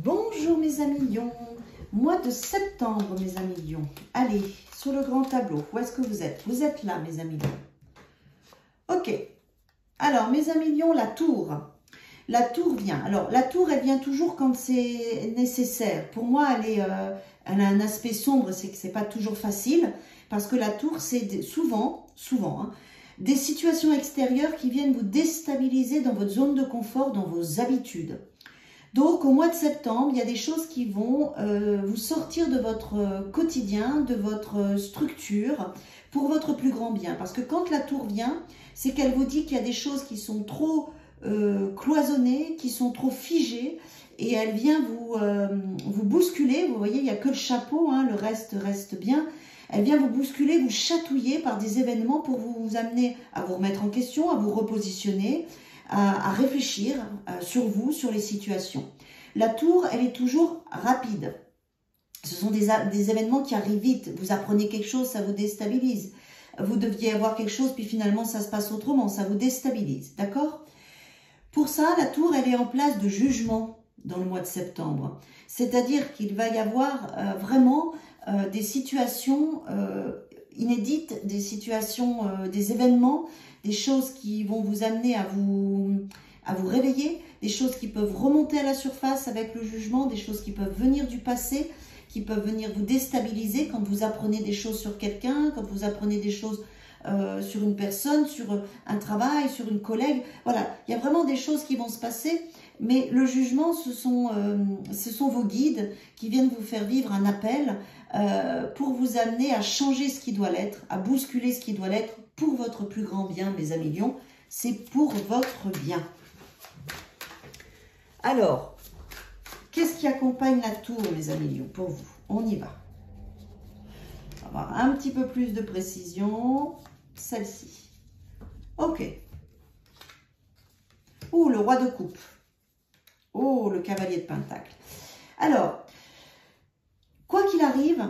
Bonjour mes amis lions, mois de septembre mes amis lions. Allez, sur le grand tableau, où est-ce que vous êtes? Vous êtes là mes amis lions. Ok, alors mes amis lions, la tour. La tour vient, alors la tour elle vient toujours quand c'est nécessaire. Pour moi elle a un aspect sombre, c'est que c'est pas toujours facile. Parce que la tour c'est souvent, hein, des situations extérieures qui viennent vous déstabiliser dans votre zone de confort, dans vos habitudes. Donc, au mois de septembre, il y a des choses qui vont vous sortir de votre quotidien, de votre structure, pour votre plus grand bien. Parce que quand la tour vient, c'est qu'elle vous dit qu'il y a des choses qui sont trop cloisonnées, qui sont trop figées, et elle vient vous bousculer. Vous voyez, il n'y a que le chapeau, hein, le reste reste bien. Elle vient vous bousculer, vous chatouiller par des événements pour vous amener à vous remettre en question, à vous repositionner, à réfléchir sur vous, sur les situations. La tour, elle est toujours rapide. Ce sont des événements qui arrivent vite. Vous apprenez quelque chose, ça vous déstabilise. Vous deviez avoir quelque chose, puis finalement, ça se passe autrement. Ça vous déstabilise, d'accord? Pour ça, la tour, elle est en place de jugement dans le mois de septembre. C'est-à-dire qu'il va y avoir vraiment des situations inédites, des situations, des événements, des choses qui vont vous amener à vous réveiller, des choses qui peuvent remonter à la surface avec le jugement, des choses qui peuvent venir du passé, qui peuvent venir vous déstabiliser quand vous apprenez des choses sur quelqu'un, quand vous apprenez des choses sur une personne, sur un travail, sur une collègue. Voilà, il y a vraiment des choses qui vont se passer, mais le jugement, ce sont vos guides qui viennent vous faire vivre un appel pour vous amener à changer ce qui doit l'être, à bousculer ce qui doit l'être pour votre plus grand bien, mes amis lions. C'est pour votre bien. Alors, qu'est-ce qui accompagne la tour, mes amis lions, pour vous? On y va. On va avoir un petit peu plus de précision. Celle-ci. Ok. Ouh, le roi de coupe. Oh, le cavalier de pentacle. Alors, quoi qu'il arrive,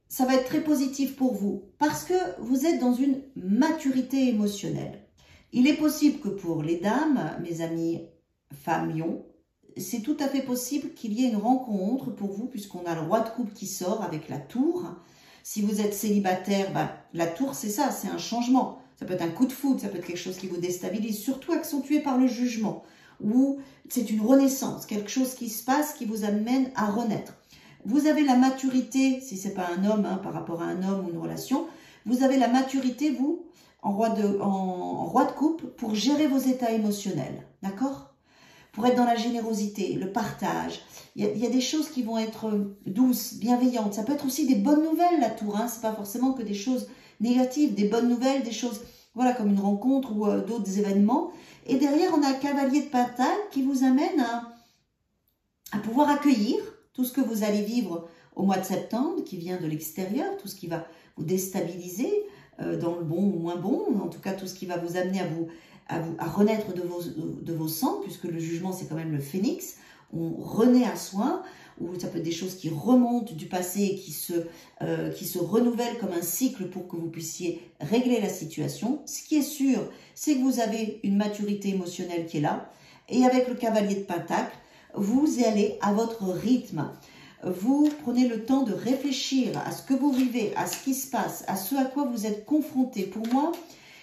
ça va être très positif pour vous parce que vous êtes dans une maturité émotionnelle. Il est possible que pour les dames, mes amis femmes lions, c'est tout à fait possible qu'il y ait une rencontre pour vous puisqu'on a le roi de coupe qui sort avec la tour. Si vous êtes célibataire, ben, la tour c'est ça, c'est un changement. Ça peut être un coup de foudre, ça peut être quelque chose qui vous déstabilise, surtout accentué par le jugement. Ou c'est une renaissance, quelque chose qui se passe qui vous amène à renaître. Vous avez la maturité, si ce n'est pas un homme, hein, par rapport à un homme ou une relation, vous avez la maturité, vous, en roi de coupe, pour gérer vos états émotionnels, d'accord? Pour être dans la générosité, le partage. Il y a des choses qui vont être douces, bienveillantes. Ça peut être aussi des bonnes nouvelles, la tour, hein. Ce n'est pas forcément que des choses négatives, des bonnes nouvelles, des choses, voilà, comme une rencontre ou d'autres événements. Et derrière, on a le cavalier de pentacle qui vous amène à pouvoir accueillir tout ce que vous allez vivre au mois de septembre, qui vient de l'extérieur, tout ce qui va vous déstabiliser, dans le bon ou moins bon, en tout cas tout ce qui va vous amener à renaître de vos cendres, puisque le jugement c'est quand même le phénix, on renaît à soi, ou ça peut être des choses qui remontent du passé et qui se renouvellent comme un cycle pour que vous puissiez régler la situation. Ce qui est sûr, c'est que vous avez une maturité émotionnelle qui est là, et avec le cavalier de pentacle, vous y allez à votre rythme. Vous prenez le temps de réfléchir à ce que vous vivez, à ce qui se passe, à ce à quoi vous êtes confrontés. Pour moi,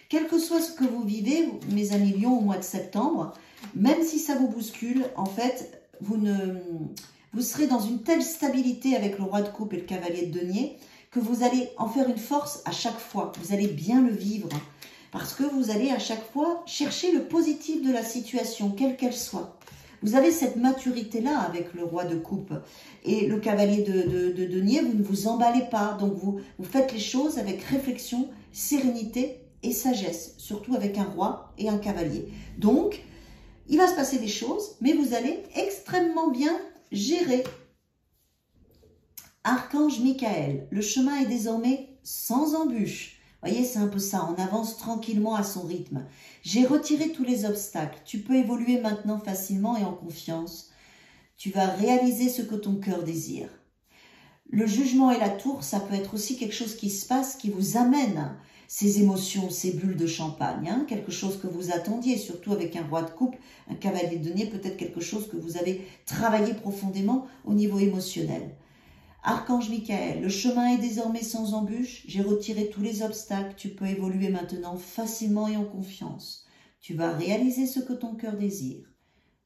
quel que soit ce que vous vivez, mes amis lions, au mois de septembre, même si ça vous bouscule, en fait, vous serez dans une telle stabilité avec le roi de coupe et le cavalier de denier que vous allez en faire une force à chaque fois. Vous allez bien le vivre parce que vous allez à chaque fois chercher le positif de la situation, quelle qu'elle soit. Vous avez cette maturité-là avec le roi de coupe et le cavalier de denier, vous ne vous emballez pas. Donc, vous faites les choses avec réflexion, sérénité et sagesse, surtout avec un roi et un cavalier. Donc, il va se passer des choses, mais vous allez extrêmement bien gérer. Archange Michael, le chemin est désormais sans embûche. Vous voyez, c'est un peu ça, on avance tranquillement à son rythme. J'ai retiré tous les obstacles. Tu peux évoluer maintenant facilement et en confiance. Tu vas réaliser ce que ton cœur désire. Le jugement et la tour, ça peut être aussi quelque chose qui se passe, qui vous amène ces émotions, ces bulles de champagne, hein, quelque chose que vous attendiez, surtout avec un roi de coupe, un cavalier de denier, peut-être quelque chose que vous avez travaillé profondément au niveau émotionnel. Archange Michael, le chemin est désormais sans embûche, j'ai retiré tous les obstacles, tu peux évoluer maintenant facilement et en confiance. Tu vas réaliser ce que ton cœur désire.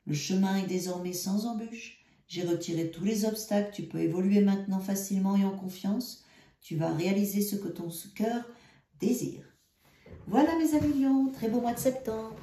Le chemin est désormais sans embûche, j'ai retiré tous les obstacles, tu peux évoluer maintenant facilement et en confiance. Tu vas réaliser ce que ton cœur désire. Voilà mes amis Lions, très beau mois de septembre.